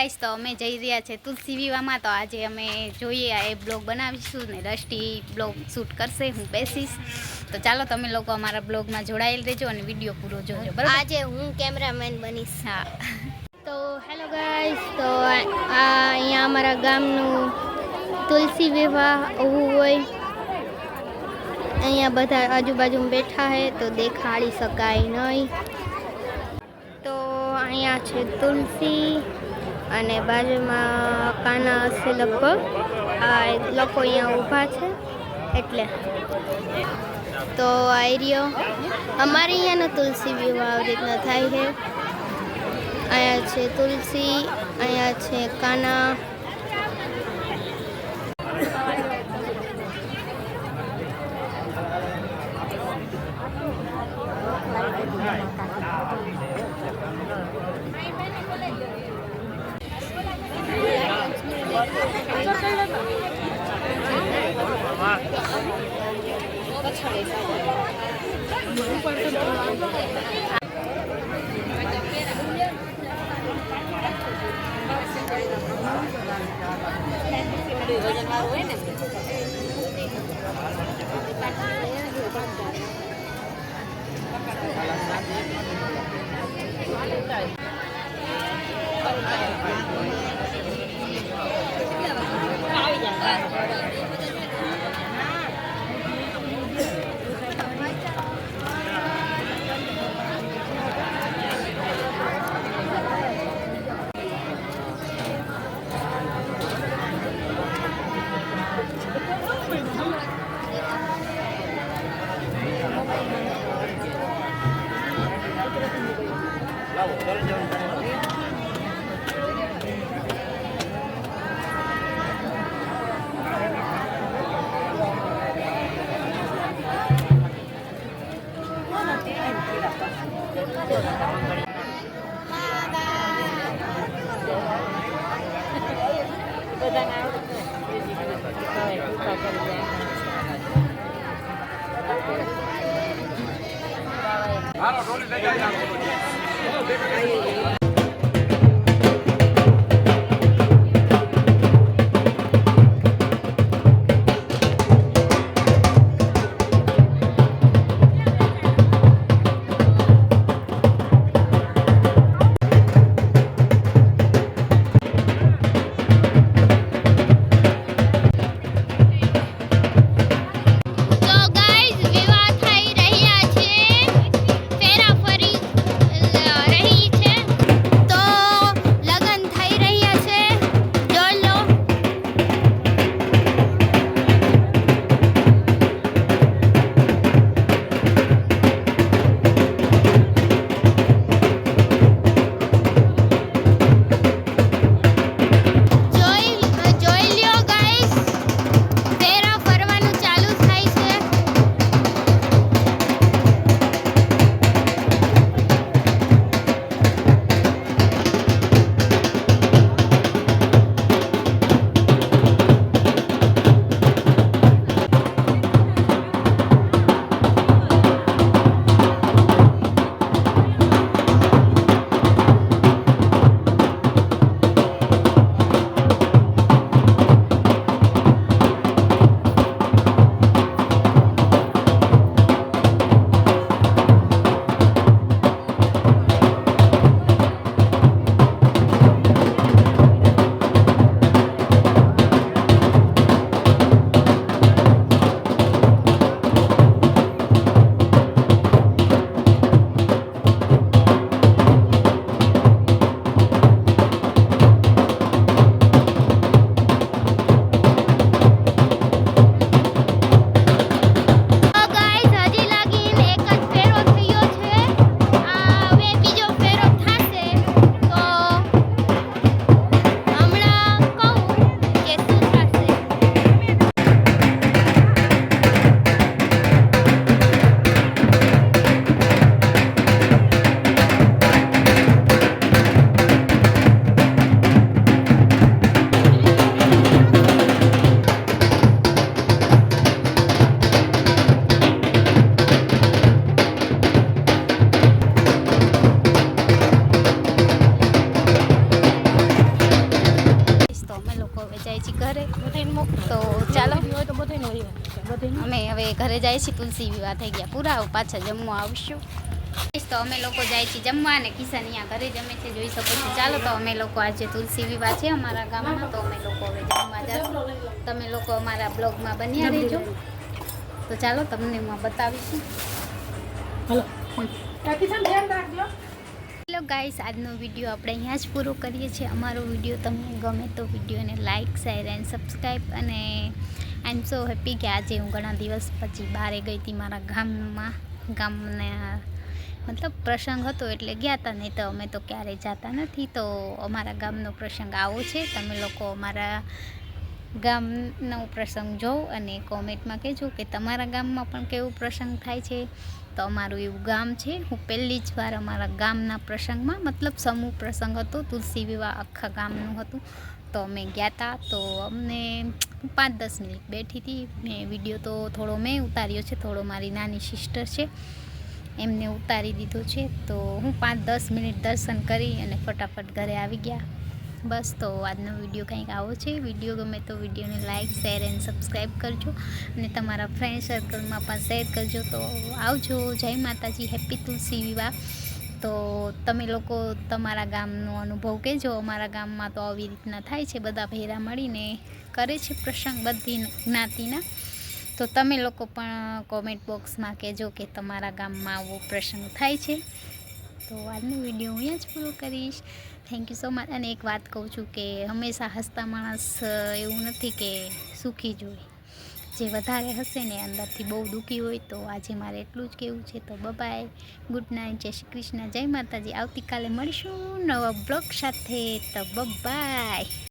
Guys તો અમે જઈ રહ્યા છે તુલસી વિવાહમાં। તો આજે અમે જોઈએ એ બ્લોગ બનાવીશું ને રષ્ટી બ્લોગ શૂટ કરશે, હું બેસીશ। તો ચાલો તમે લોકો અમારા બ્લોગમાં જોડાયેલ રહેજો અને વિડીયો પૂરો જોજો, બરાબર? આજે હું કેમેરામેન બનીશ। હા। તો હેલો ગાઈસ, તો આ અહીંયા અમારા ગામનું તુલસી વિવાહ એવું હોય। અહીંયા બધા આજુબાજુમાં બેઠા હે તો દેખાડી શકાય નહીં। તો અહીંયા છે તુલસી અને બાજુમાં કાના હશે લગભગ। આ લોકો અહીંયા ઊભા છે એટલે તો આવી રહ્યો અમારે અહીંયાનો તુલસી વિવાહ આવી રીતના થાય છે। અહીંયા છે તુલસી, અહીંયા છે કાના। છીએ ઘરે. તો ચાલો બધાને અમે હવે ઘરે જાય છીએ. તુલસી વિવાહ થઈ ગયા પૂરા, હવે પાછા જમવા આવશું. તો અમે લોકો જાય છીએ જમવા, અને કિશન અહીંયા ઘરે જમે છે, જોઈ શકો છો. ચાલો તો અમે લોકો આજે તુલસી વિવાહ છે અમારા ગામમાં, તો અમે લોકો હવે જમવા જશું. તમે લોકો અમારા બ્લોગમાં બન્યા રહેજો. તો ચાલો તમને હું બતાવીશું. હેલો ગાઈસ, આજનો વિડીયો આપણે અહીંયા જ પૂરો કરીએ છીએ. અમારો વિડીયો તમને ગમે તો વિડીયોને લાઇક, શેર એન્ડ સબસ્ક્રાઈબ. અને આઈ એમ સો હેપી કે આજે હું ઘણા દિવસ પછી બહારે ગઈ હતી મારા ગામના મતલબ પ્રસંગ હતો એટલે ગયા હતા, નહીં તો અમે તો ક્યારેય જતા નથી. તો અમારા ગામનો પ્રસંગ આવો છે. તમે લોકો અમારા ગામનો પ્રસંગ જોવો અને કોમેન્ટમાં કહેજો કે તમારા ગામમાં પણ કેવો પ્રસંગ થાય છે. તો અમારું એવું ગામ છે. હું પહેલી જ વાર અમારા ગામના પ્રસંગમાં, મતલબ સમૂહ પ્રસંગ હતો, તુલસી વિવાહ આખા ગામનું હતું, તો અમે ગયા હતા. તો અમને 5-10 મિનિટ બેઠી હતી. મેં વિડીયો તો થોડો મેં ઉતાર્યો છે, થોડો મારી નાની સિસ્ટર છે એમને ઉતારી દીધો છે. તો હું 5-10 મિનિટ દર્શન કરી અને ફટાફટ ઘરે આવી ગયા. બસ, તો આજનો વિડીયો કંઈક આવો છે. વિડીયો ગમે તો વિડીયોને લાઇક, શેર એન્ડ સબસ્ક્રાઈબ કરજો, અને તમારા ફ્રેન્ડ સર્કલમાં પણ શેર કરજો. તો આવજો. જય માતાજી, હેપી તુલસી વિવાહ. તો તમે લોકો તમારા ગામનો અનુભવ કહેજો. અમારા ગામમાં તો આવી રીતના થાય છે, બધા ભેરા મળીને કરે છે પ્રસંગ બધી જ્ઞાતિના. તો તમે લોકો પણ કોમેન્ટ બોક્સમાં કહેજો કે તમારા ગામમાં આવો પ્રસંગ થાય છે. તો આજનો વિડીયો હું અહીંયા જ પૂરો કરીશ. Thank you so much. અને એક વાત કહું છું કે હંમેશા હસતા માણસ એવું નથી કે સુખી જ હોય. જે વધારે હશે ને અંદરથી બહુ દુઃખી હોય. તો આજે મારે એટલું જ કહેવું છે. તો બાય, ગુડ નાઇટ, જય શ્રી કૃષ્ણ, જય માતાજી. આવતીકાલે મળીશું નવા બ્લોગ સાથે. તો બાય.